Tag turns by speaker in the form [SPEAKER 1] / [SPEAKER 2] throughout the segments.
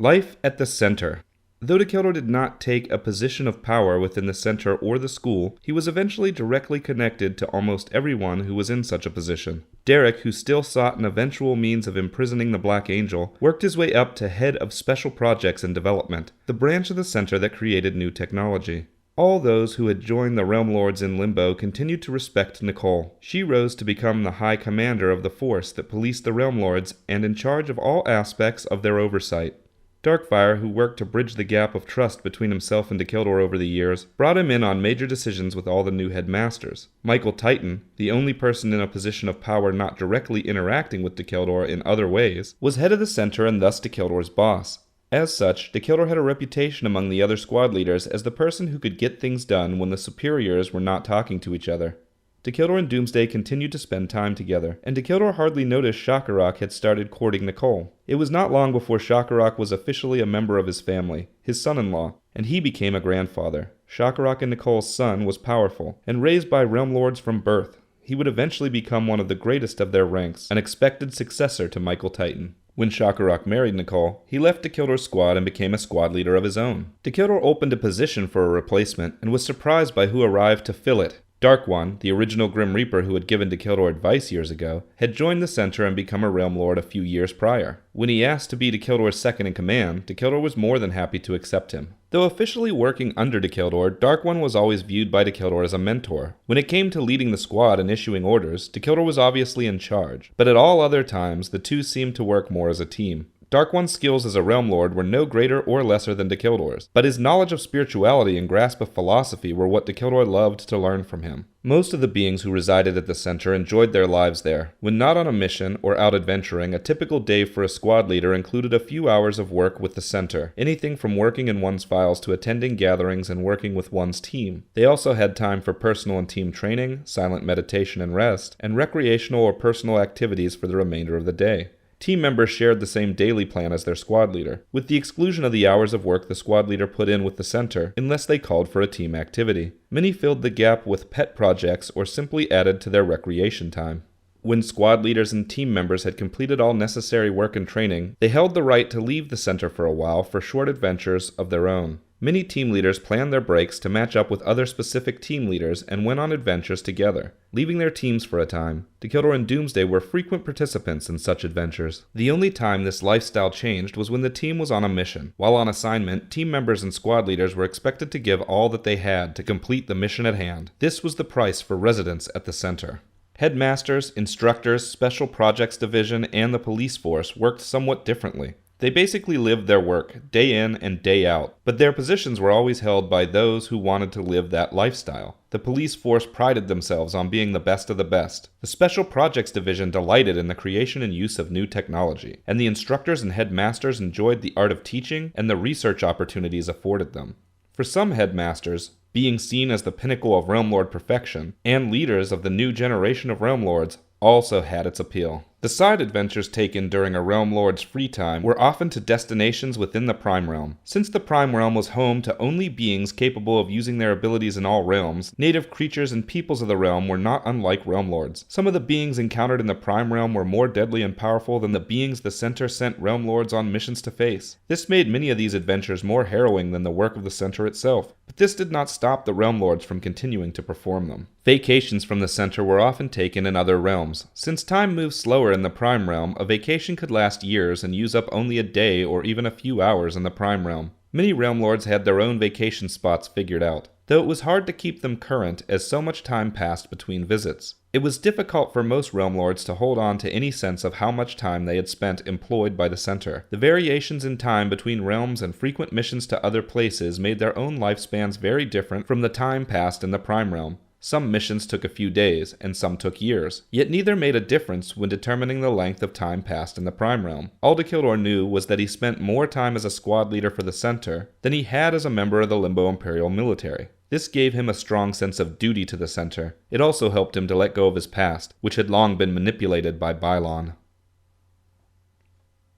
[SPEAKER 1] Life at the Center. Though Dacheldor did not take a position of power within the center or the school, he was eventually directly connected to almost everyone who was in such a position. Derek, who still sought an eventual means of imprisoning the Black Angel, worked his way up to head of Special Projects and Development, the branch of the center that created new technology. All those who had joined the Realm Lords in Limbo continued to respect Nicole. She rose to become the High Commander of the force that policed the Realm Lords and in charge of all aspects of their oversight. Darkfire, who worked to bridge the gap of trust between himself and Dacheldor over the years, brought him in on major decisions with all the new headmasters. Michael Titan, the only person in a position of power not directly interacting with Dacheldor in other ways, was head of the center and thus Dacheldor's boss. As such, Dacheldor had a reputation among the other squad leaders as the person who could get things done when the superiors were not talking to each other. Dacheldor and Doomsday continued to spend time together, and Dacheldor hardly noticed Shakarok had started courting Nicole. It was not long before Shakarok was officially a member of his family, his son-in-law, and he became a grandfather. Shakarok and Nicole's son was powerful, and raised by Realm Lords from birth. He would eventually become one of the greatest of their ranks, an expected successor to Michael Titan. When Shakarok married Nicole, he left Dacheldor's squad and became a squad leader of his own. Dacheldor opened a position for a replacement, and was surprised by who arrived to fill it. Dark One, the original Grim Reaper who had given Dacheldor advice years ago, had joined the center and become a Realm Lord a few years prior. When he asked to be Dacheldor's second in command, Dacheldor was more than happy to accept him. Though officially working under Dacheldor, Dark One was always viewed by Dacheldor as a mentor. When it came to leading the squad and issuing orders, Dacheldor was obviously in charge, but at all other times the two seemed to work more as a team. Dark One's skills as a Realm Lord were no greater or lesser than Dacheldor's, but his knowledge of spirituality and grasp of philosophy were what Dacheldor loved to learn from him. Most of the beings who resided at the center enjoyed their lives there. When not on a mission or out adventuring, a typical day for a squad leader included a few hours of work with the center, anything from working in one's files to attending gatherings and working with one's team. They also had time for personal and team training, silent meditation and rest, and recreational or personal activities for the remainder of the day. Team members shared the same daily plan as their squad leader, with the exclusion of the hours of work the squad leader put in with the center, unless they called for a team activity. Many filled the gap with pet projects or simply added to their recreation time. When squad leaders and team members had completed all necessary work and training, they held the right to leave the center for a while for short adventures of their own. Many team leaders planned their breaks to match up with other specific team leaders and went on adventures together, leaving their teams for a time. Dacheldor and Doomsday were frequent participants in such adventures. The only time this lifestyle changed was when the team was on a mission. While on assignment, team members and squad leaders were expected to give all that they had to complete the mission at hand. This was the price for residence at the center. Headmasters, instructors, Special Projects Division, and the police force worked somewhat differently. They basically lived their work, day in and day out, but their positions were always held by those who wanted to live that lifestyle. The police force prided themselves on being the best of the best. The Special Projects Division delighted in the creation and use of new technology, and the instructors and headmasters enjoyed the art of teaching and the research opportunities afforded them. For some headmasters, being seen as the pinnacle of Realm Lord perfection, and leaders of the new generation of Realm Lords, also had its appeal. The side adventures taken during a Realm Lord's free time were often to destinations within the Prime Realm. Since the Prime Realm was home to only beings capable of using their abilities in all realms, native creatures and peoples of the realm were not unlike Realm Lords. Some of the beings encountered in the Prime Realm were more deadly and powerful than the beings the center sent Realm Lords on missions to face. This made many of these adventures more harrowing than the work of the center itself, but this did not stop the Realm Lords from continuing to perform them. Vacations from the center were often taken in other realms. Since time moves slower in the Prime Realm, a vacation could last years and use up only a day or even a few hours in the Prime Realm. Many Realm Lords had their own vacation spots figured out, though it was hard to keep them current as so much time passed between visits. It was difficult for most Realm Lords to hold on to any sense of how much time they had spent employed by the center. The variations in time between realms and frequent missions to other places made their own lifespans very different from the time passed in the Prime Realm. Some missions took a few days, and some took years, yet neither made a difference when determining the length of time passed in the Prime Realm. All Dacheldor knew was that he spent more time as a squad leader for the center than he had as a member of the Limbo Imperial military. This gave him a strong sense of duty to the center. It also helped him to let go of his past, which had long been manipulated by Bylon.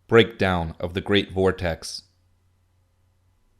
[SPEAKER 1] Breakdown of the Great Vortex.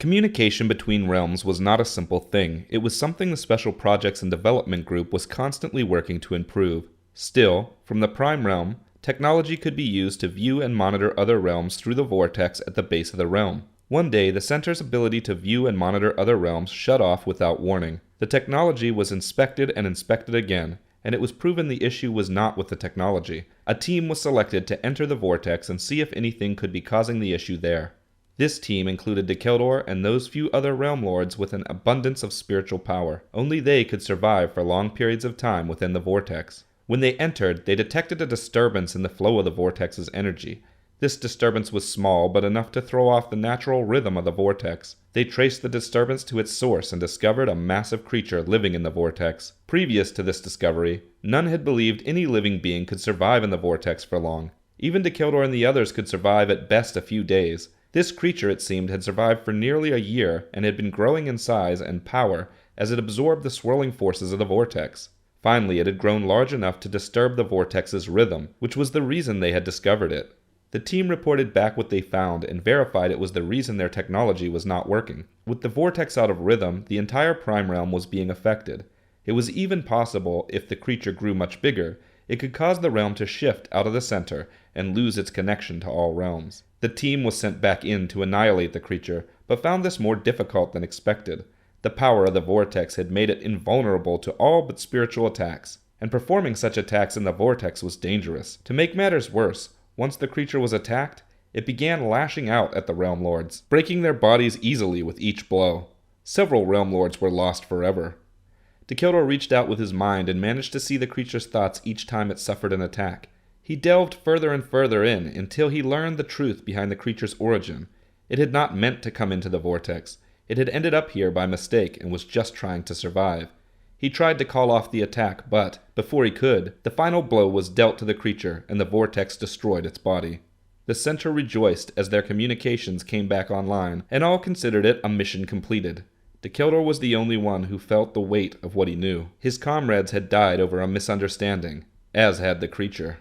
[SPEAKER 1] Communication between realms was not a simple thing. It was something the Special Projects and Development Group was constantly working to improve. Still, from the Prime Realm, Technology could be used to view and monitor other realms through the vortex at the base of the realm. One day, the center's ability to view and monitor other realms shut off without warning. The technology was inspected and inspected again, and it was proven the issue was not with the technology. A team was selected to enter the vortex and see if anything could be causing the issue there. This team included Dacheldor and those few other realm lords with an abundance of spiritual power. Only they could survive for long periods of time within the vortex. When they entered, they detected a disturbance in the flow of the vortex's energy. This disturbance was small, but enough to throw off the natural rhythm of the vortex. They traced the disturbance to its source and discovered a massive creature living in the vortex. Previous to this discovery, none had believed any living being could survive in the vortex for long. Even Dacheldor and the others could survive at best a few days. This creature, it seemed, had survived for nearly a year and had been growing in size and power as it absorbed the swirling forces of the vortex. Finally, it had grown large enough to disturb the vortex's rhythm, which was the reason they had discovered it. The team reported back what they found and verified it was the reason their technology was not working. With the vortex out of rhythm, the entire Prime Realm was being affected. It was even possible, if the creature grew much bigger, it could cause the realm to shift out of the center and lose its connection to all realms. The team was sent back in to annihilate the creature, but found this more difficult than expected. The power of the vortex had made it invulnerable to all but spiritual attacks, and performing such attacks in the vortex was dangerous. To make matters worse, once the creature was attacked, it began lashing out at the Realm Lords, breaking their bodies easily with each blow. Several Realm Lords were lost forever. Dacheldor reached out with his mind and managed to see the creature's thoughts each time it suffered an attack. He delved further and further in until he learned the truth behind the creature's origin. It had not meant to come into the vortex. It had ended up here by mistake and was just trying to survive. He tried to call off the attack, but, before he could, the final blow was dealt to the creature and the vortex destroyed its body. The center rejoiced as their communications came back online, and all considered it a mission completed. Dacheldor was the only one who felt the weight of what he knew. His comrades had died over a misunderstanding, as had the creature.